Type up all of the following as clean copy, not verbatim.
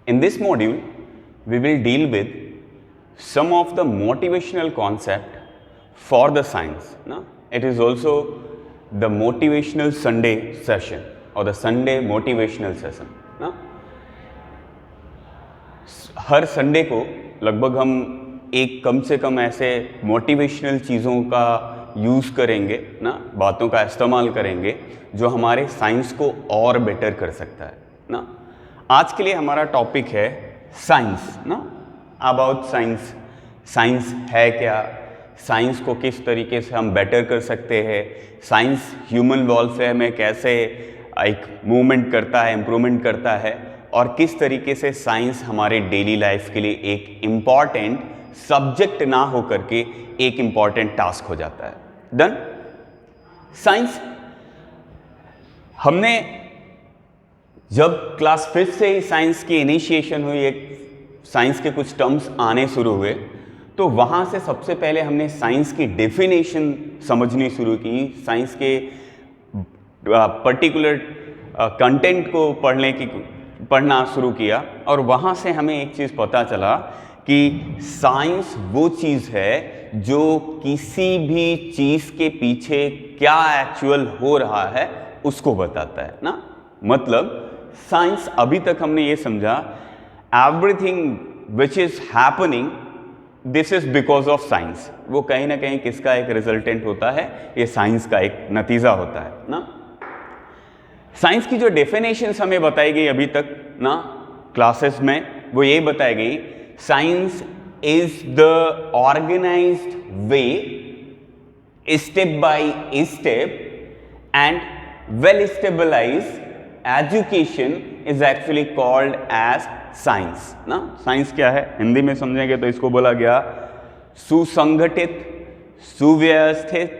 In this module, we will deal with some of the motivational concept for the science. No? It is also the motivational Sunday session or the Sunday motivational session. No? Her Sunday को लगभग हम एक कम से कम ऐसे motivational चीज़ों का use करेंगे ना, बातों का इस्तेमाल करेंगे जो हमारे साइंस को और बेटर कर सकता है ना। आज के लिए हमारा टॉपिक है साइंस ना, अबाउट साइंस। साइंस है क्या, साइंस को किस तरीके से हम बेटर कर सकते हैं, साइंस ह्यूमन वेलफेयर में कैसे एक मूवमेंट करता है, इम्प्रूवमेंट करता है, और किस तरीके से साइंस हमारे डेली लाइफ के लिए एक इम्पॉर्टेंट सब्जेक्ट ना हो करके एक इम्पॉर्टेंट टास्क हो जाता है। डन। साइंस हमने जब क्लास 5 से ही साइंस की इनिशिएशन हुई, एक साइंस के कुछ टर्म्स आने शुरू हुए, तो वहाँ से सबसे पहले हमने साइंस की डेफिनेशन समझनी शुरू की, साइंस के पर्टिकुलर कंटेंट को पढ़ना शुरू किया, और वहाँ से हमें एक चीज़ पता चला कि साइंस वो चीज़ है जो किसी भी चीज़ के पीछे क्या एक्चुअल हो रहा है उसको बताता है ना। मतलब साइंस अभी तक हमने ये समझा everything which is happening this is because of science. वो कहीं ना कहीं किसका एक रिजल्टेंट होता है, ये साइंस का एक नतीजा होता है ना। साइंस की जो डेफिनेशंस हमें बताई गई अभी तक ना क्लासेस में, वो ये बताई गई, science is the organized way step by step and well stabilized education is actually called as science ना। साइंस क्या है हिंदी में समझेंगे तो इसको बोला गया सुसंगठित, सुव्यवस्थित,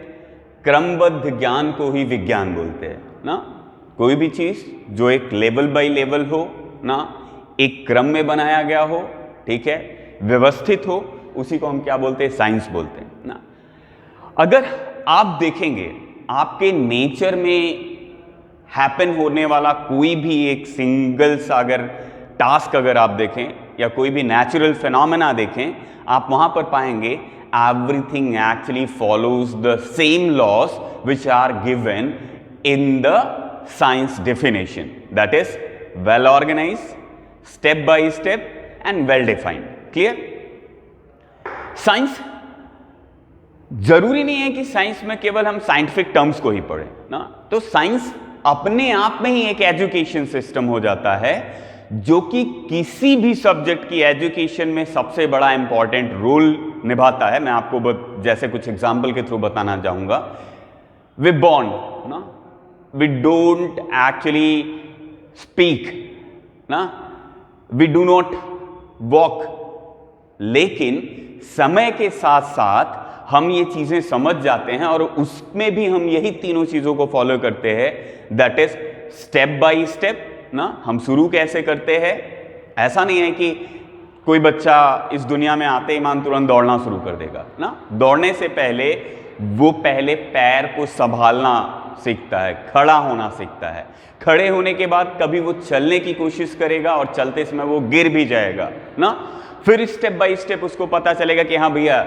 क्रमबद्ध ज्ञान को ही विज्ञान बोलते हैं ना। कोई भी चीज़ जो एक लेवल बाय लेवल हो ना, एक क्रम में बनाया गया हो, ठीक है, व्यवस्थित हो, उसी को हम क्या बोलते हैं, साइंस बोलते हैं ना। अगर आप देखेंगे आपके नेचर में हैपन होने वाला कोई भी एक सिंगल सा अगर टास्क अगर आप देखें या कोई भी नेचुरल फिनोमेना देखें, आप वहाँ पर पाएंगे everything actually follows the same laws which are given in the science definition, that is well organized, step by step and well defined. Clear? Science जरूरी नहीं है कि साइंस में केवल हम साइंटिफिक टर्म्स को ही पढ़ें ना, तो साइंस अपने आप में ही एक एजुकेशन सिस्टम हो जाता है जो कि किसी भी सब्जेक्ट की एजुकेशन में सबसे बड़ा इंपॉर्टेंट रोल निभाता है। मैं आपको जैसे कुछ एग्जाम्पल के थ्रू बताना चाहूंगा। वी बॉर्न ना, we don't actually speak ना, we do not walk, लेकिन समय के साथ साथ हम ये चीज़ें समझ जाते हैं और उसमें भी हम यही तीनों चीज़ों को फॉलो करते हैं, that is step by step ना। हम शुरू कैसे करते हैं, ऐसा नहीं है कि कोई बच्चा इस दुनिया में आते ही मान तुरंत दौड़ना शुरू कर देगा ना। दौड़ने से पहले वो पहले पैर को संभालना सीखता है, खड़ा होना सीखता है, खड़े होने के बाद कभी वो चलने की कोशिश करेगा और चलते समय वो गिर भी जाएगा ना। फिर स्टेप बाय स्टेप उसको पता चलेगा कि हाँ भैया,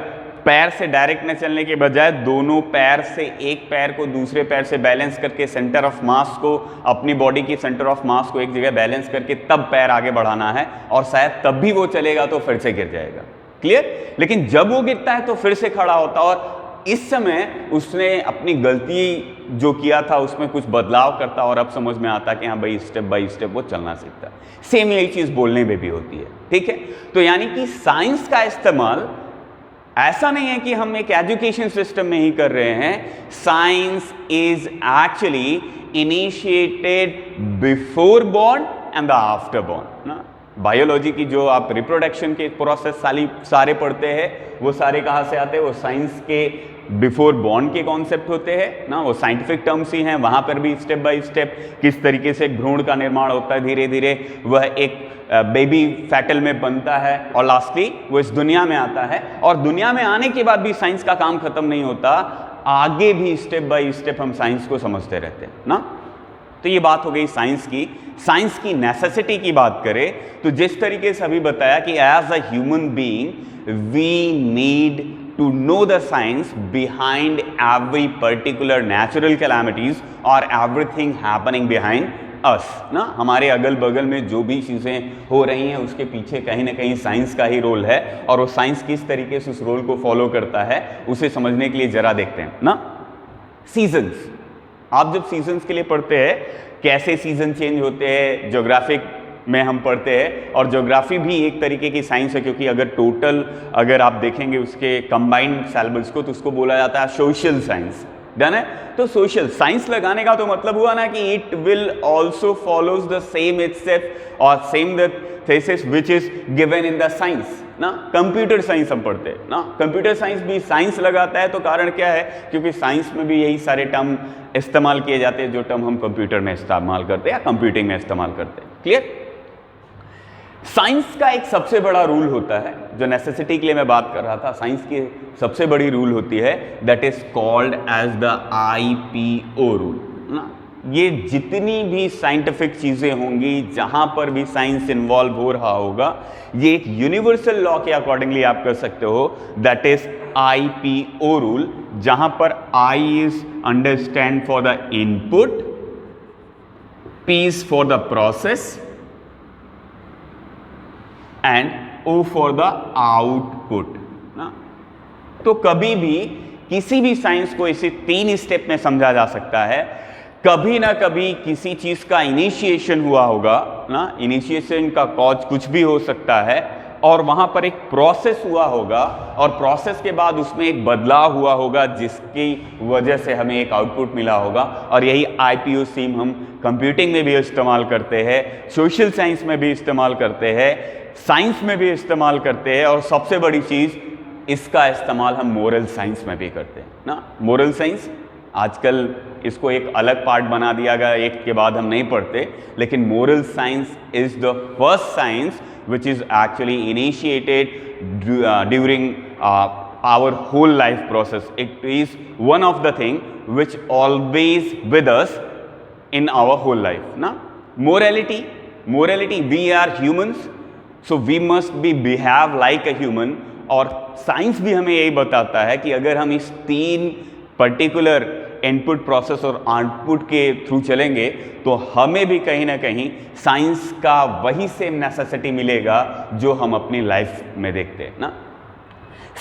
पैर से डायरेक्ट न चलने के बजाय दोनों पैर से एक पैर को दूसरे पैर से बैलेंस करके सेंटर ऑफ मास को, अपनी बॉडी की सेंटर ऑफ मास को एक जगह बैलेंस करके तब पैर आगे बढ़ाना है, और शायद तब भी वो चलेगा तो फिर से गिर जाएगा। क्लियर? लेकिन जब वो गिरता है तो फिर से खड़ा होता, और इस समय उसने अपनी गलती जो किया था उसमें कुछ बदलाव करता और अब समझ में आता कि हाँ भाई स्टेप बाय स्टेप वो चलना सीखता है। सेम यही चीज़ बोलने में भी होती है, ठीक है। तो यानी कि साइंस का इस्तेमाल ऐसा नहीं है कि हम एक एजुकेशन सिस्टम में ही कर रहे हैं। Science is actually initiated before born and the after born ना। बायोलॉजी की जो आप रिप्रोडक्शन के प्रोसेस सारे पढ़ते हैं, वो सारे कहाँ से आते हैं, वो साइंस के बिफोर बॉर्न के कॉन्सेप्ट होते हैं ना। वो साइंटिफिक टर्म्स ही हैं, वहाँ पर भी स्टेप बाय स्टेप किस तरीके से भ्रूण का निर्माण होता है, धीरे धीरे वह एक बेबी फैटल में बनता है और लास्टली वो इस दुनिया में आता है। और दुनिया में आने के बाद भी साइंस का काम खत्म नहीं होता, आगे भी स्टेप बाय स्टेप हम साइंस को समझते रहते हैं ना। तो ये बात हो गई साइंस की। साइंस की नेसेसिटी की बात करें तो जिस तरीके से अभी बताया कि as a human being we need to know the science behind every particular natural calamities or everything happening behind us ना, हमारे अगल बगल में जो भी चीज़ें हो रही हैं उसके पीछे कहीं ना कहीं साइंस का ही रोल है, और वो साइंस किस तरीके से उस रोल को फॉलो करता है उसे समझने के लिए जरा देखते हैं ना। सीजन्स, आप जब सीजन्स के लिए पढ़ते हैं कैसे सीजन चेंज होते हैं, ज्योग्राफिक में हम पढ़ते हैं, और ज्योग्राफी भी एक तरीके की साइंस है, क्योंकि अगर आप देखेंगे उसके कंबाइंड सिलेबस को तो उसको बोला जाता है सोशल साइंस। डन है। तो सोशल साइंस लगाने का तो मतलब हुआ ना कि it will also follows the same itself और same the thesis which is given in the science ना। कंप्यूटर साइंस हम पढ़ते हैं ना, कंप्यूटर साइंस भी साइंस लगाता है, तो कारण क्या है, क्योंकि साइंस में भी यही सारे टर्म इस्तेमाल किए जाते हैं जो टर्म हम कंप्यूटर में इस्तेमाल करते हैं या कंप्यूटिंग में इस्तेमाल करते हैं। क्लियर। साइंस का एक सबसे बड़ा रूल होता है, जो नेसेसिटी के लिए मैं बात कर रहा था, साइंस की सबसे बड़ी रूल होती है, that is called as the IPO rule ना। ये जितनी भी साइंटिफिक चीजें होंगी जहां पर भी साइंस इन्वॉल्व हो रहा होगा, ये एक यूनिवर्सल लॉ के अकॉर्डिंगली आप कर सकते हो, दैट इज IPO रूल, जहां पर I is understand for the input, P is for the process and O for the output ना। तो कभी भी किसी भी साइंस को इसे 3 स्टेप में समझा जा सकता है। कभी ना कभी किसी चीज का इनिशिएशन हुआ होगा ना, इनिशिएशन का कॉज कुछ भी हो सकता है, और वहां पर एक प्रोसेस हुआ होगा, और प्रोसेस के बाद उसमें एक बदलाव हुआ होगा जिसकी वजह से हमें एक आउटपुट मिला होगा। और यही IPO स्कीम हम कंप्यूटिंग में भी इस्तेमाल करते हैं, सोशल साइंस में भी इस्तेमाल करते हैं, साइंस में भी इस्तेमाल करते हैं, और सबसे बड़ी चीज इसका इस्तेमाल हम मोरल साइंस में भी करते हैं ना। मोरल साइंस आजकल इसको एक अलग पार्ट बना दिया गया, एक के बाद हम नहीं पढ़ते, लेकिन moral science is the first science which is actually initiated during our whole life process. It is one of the thing which always with us in our whole life na. Morality, we are humans, so we must be behave like a human, और science भी हमें यही बताता है कि अगर हम इस 3 पर्टिकुलर इनपुट, प्रोसेस और आउटपुट के थ्रू चलेंगे तो हमें भी कहीं ना कहीं साइंस का वही सेम नेसेसिटी मिलेगा जो हम अपनी लाइफ में देखते हैं ना।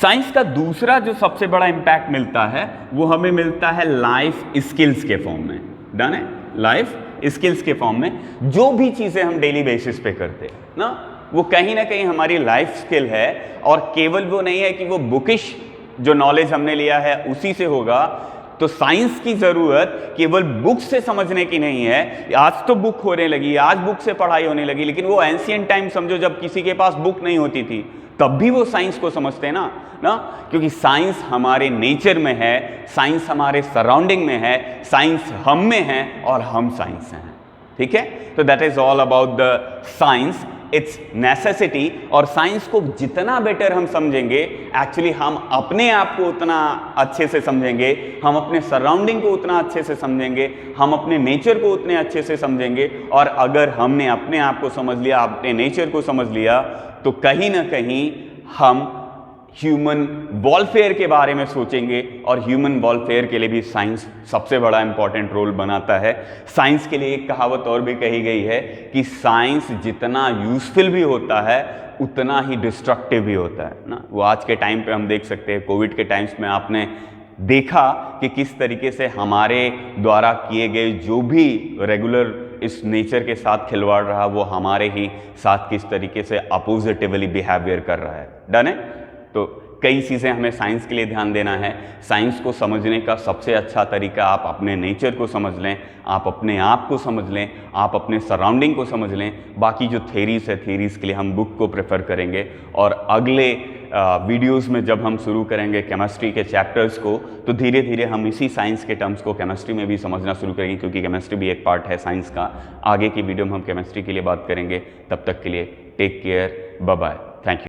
साइंस का दूसरा जो सबसे बड़ा इम्पैक्ट मिलता है वो हमें मिलता है लाइफ स्किल्स के फॉर्म में। डन है। लाइफ स्किल्स के फॉर्म में जो भी चीज़ें हम डेली बेसिस पे करते हैं ना, वो कहीं ना कहीं हमारी लाइफ स्किल है, और केवल वो नहीं है कि वो बुकिश जो नॉलेज हमने लिया है उसी से होगा। तो साइंस की ज़रूरत केवल बुक से समझने की नहीं है। आज तो बुक होने लगी, आज बुक से पढ़ाई होने लगी, लेकिन वो एंशिएंट टाइम समझो जब किसी के पास बुक नहीं होती थी, तब भी वो साइंस को समझते हैं ना, क्योंकि साइंस हमारे नेचर में है, साइंस हमारे सराउंडिंग में है, साइंस हम में है और हम साइंस हैं। ठीक है। तो that is all about the science, it's necessity. और साइंस को जितना बेटर हम समझेंगे, एक्चुअली हम अपने आप को उतना अच्छे से समझेंगे, हम अपने सराउंडिंग को उतना अच्छे से समझेंगे, हम अपने नेचर को उतने अच्छे से समझेंगे। और अगर हमने अपने आप को समझ लिया, अपने नेचर को समझ लिया, तो कहीं ना कहीं हम ह्यूमन वॉलफेयर के बारे में सोचेंगे, और ह्यूमन वॉलफेयर के लिए भी साइंस सबसे बड़ा इंपॉर्टेंट रोल बनाता है। साइंस के लिए एक कहावत और भी कही गई है कि साइंस जितना यूजफुल भी होता है उतना ही डिस्ट्रक्टिव भी होता है ना। वो आज के टाइम पे हम देख सकते हैं, कोविड के टाइम्स में आपने देखा कि किस तरीके से हमारे द्वारा किए गए जो भी रेगुलर इस नेचर के साथ खिलवाड़ रहा, वो हमारे ही साथ किस तरीके से अपोजिटिवली बिहेवियर कर रहा है। डन है। तो कई चीज़ें हमें साइंस के लिए ध्यान देना है। साइंस को समझने का सबसे अच्छा तरीका, आप अपने नेचर को समझ लें, आप अपने आप को समझ लें, आप अपने सराउंडिंग को समझ लें। बाकी जो थेरीज है, थेरीज के लिए हम बुक को प्रेफर करेंगे, और अगले वीडियोस में जब हम शुरू करेंगे केमिस्ट्री के चैप्टर्स को, तो धीरे धीरे हम इसी साइंस के टर्म्स को केमिस्ट्री में भी समझना शुरू करेंगे, क्योंकि केमिस्ट्री भी एक पार्ट है साइंस का। आगे की वीडियो में हम केमिस्ट्री के लिए बात करेंगे। तब तक के लिए take care, bye bye, thank you.